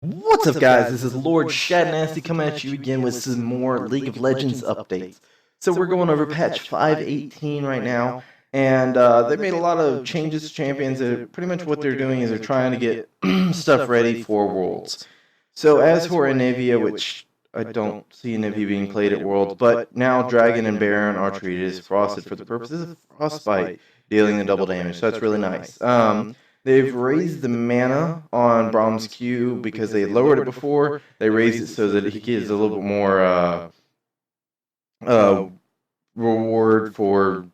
What's up, guys? This is Lord Shadnasty coming at you again with some more League of Legends updates. So we're going over patch 518 right now, and they made a lot of changes to champions. Pretty much what they're doing is they're trying to get stuff ready for Worlds. So as for Anivia, which I don't see Anivia being played at Worlds, but now Dragon and Baron are treated as frosted for the purposes of Frostbite, dealing the double damage. So that's really nice. They've raised the mana on Brahm's Q because they lowered it before. They raised it so that he gives a little bit more uh, reward for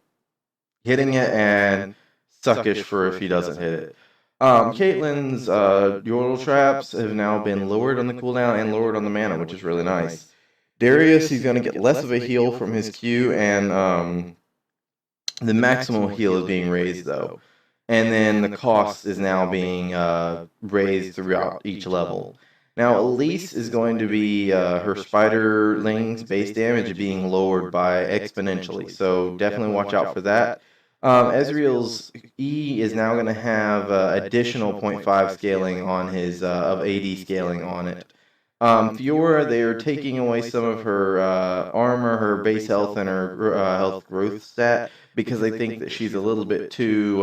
hitting it and suckish for if he doesn't hit it. Caitlyn's Yordle traps have now been lowered on the cooldown and lowered on the mana, which is really nice. Darius, he's going to get less of a heal from his Q, and the maximal heal is being raised, though. And then the cost is now being raised throughout each level. Now, Elise is going to be her Spiderling's base damage being lowered by exponentially, so definitely watch out for that. Ezreal's E is now going to have additional 0.5 scaling on his of AD scaling on it. Fiora, they are taking away some of her armor, her base health, and her health growth stat because they think that she's a little bit too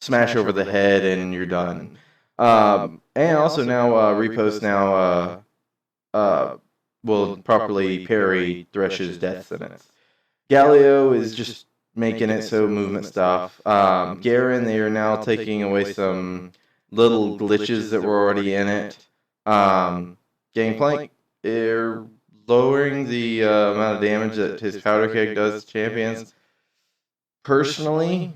smash over the head and you're done. And also now Repost now will properly parry Thresh's death sentence. Galio is just making it so movement stuff. Garen, they are now taking away some little glitches that were already in it. Gangplank, they're lowering the amount of damage that his powder keg does to champions. Personally,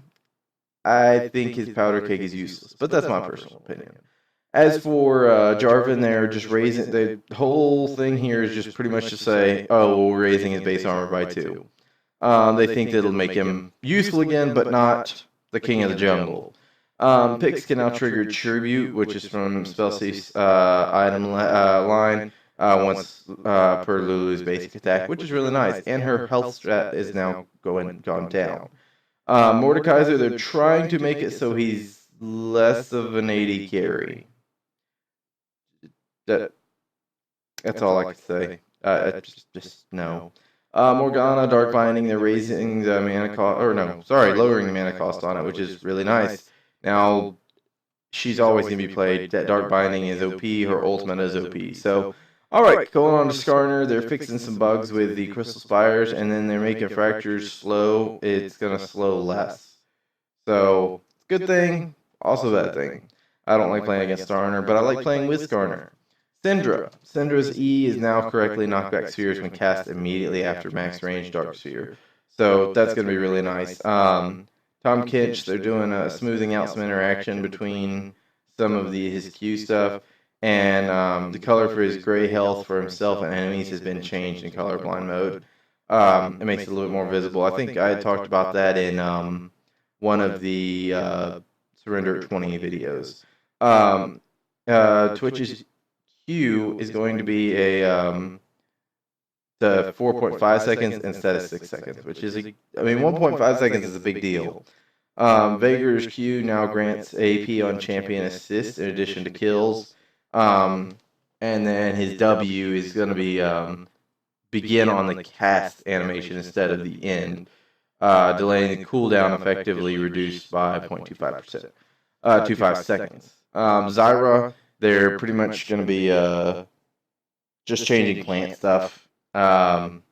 I think his powder keg is useless, but that's my personal opinion. As for Jarvan, they're just raising the whole thing here is just pretty much to say, oh, well, we're raising his base armor by 2. They think that it'll make him useful again, but not the king of the jungle. Picks can now trigger Tribute, which is from Spellcease item line once per Lulu's basic attack, which is really nice. And her health strat is now gone down. Mordekaiser, they're trying to make it so he's less of an AD carry. That's all I can say. Just no. Morgana, Dark Binding, they're raising the mana cost, or no, sorry, lowering the mana cost on it, which is really nice. Now, she's always going to be played. That Dark Binding is OP, her ultimate is OP. So, alright, going on to Skarner, they're fixing some bugs with the Crystal Spires, and then they're making Fractures slow. It's going to slow less. So, good thing, also bad thing. I don't like playing against Skarner, but I like playing with Skarner. Syndra. Syndra's E is now correctly knockback spheres when cast immediately after max range Dark Sphere. So that's going to be really nice. Tom Kinch, they're doing a smoothing out some interaction between some of his Q stuff. And the color for his gray health for himself and enemies has been changed in colorblind mode. It makes it a little bit more visible. I think I had talked about that in one of the Surrender at 20 videos. Twitch's Q is going to be the 4.5 seconds instead of 6 seconds, which is, 1.5 seconds is a big deal. Vager's Q now grants AP on champion assist in addition to kills. And then his W is going to be begin on the cast animation instead of the end, delaying the cooldown effectively reduced by 0.25%, 25 seconds. Zyra, they're pretty much going to be just changing plant stuff. There's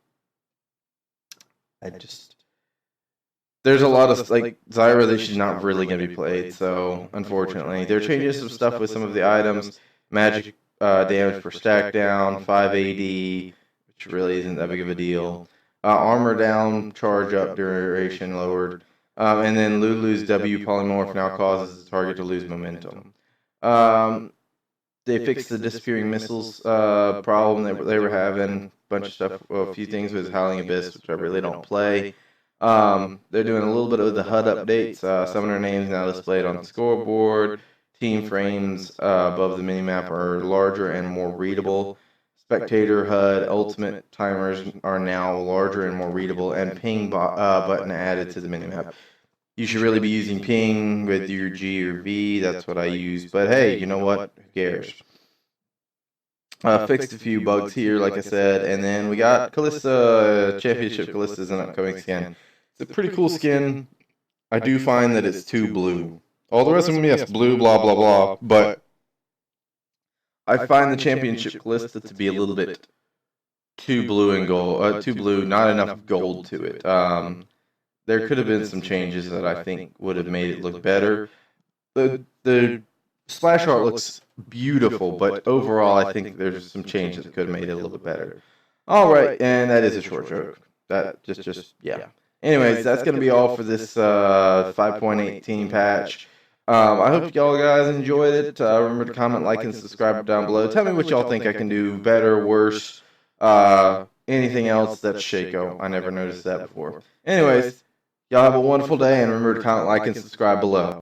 a lot of, like, Zyra, they should not really going to be played, so unfortunately. They're changing some stuff with some of the items. Magic damage per stack down, 5 AD, which really isn't that big of a deal. Armor down, charge up, duration lowered. And then Lulu's W polymorph now causes the target to lose momentum. They fixed the disappearing missiles problem that they were having. A bunch of stuff, a few things with Howling Abyss, which I really don't play. They're doing a little bit of the HUD updates. Summoner names now displayed on the scoreboard. Team frames above the minimap are larger and more readable. Spectator HUD ultimate timers are now larger and more readable, and ping button added to the minimap. you should really be using ping with your G or V. That's what I use. But hey, you know what? Who cares? Fixed a few bugs here, like I said, and then we got Kalista. Championship Kalista is an upcoming skin. It's a pretty cool skin. I do find that it's too blue. All the rest of them, yes, blue, blah, blah, blah. But I find the Championship Kalista to be a little bit too blue and gold. Too blue, not enough gold to it. There could have been some changes that I think would have made it look better. The splash art looks beautiful, but overall, I think there's some changes that could have made it a little bit better. All right, and that is a short joke. That just yeah. Anyways, that's gonna be all for this 5.18 patch. I hope y'all guys enjoyed it. Remember to comment, like, and subscribe down below. Tell me what y'all think I can do better, worse, anything else that's Shaco. I never noticed that before. Anyways, y'all have a wonderful day, and remember to comment, like, and subscribe below.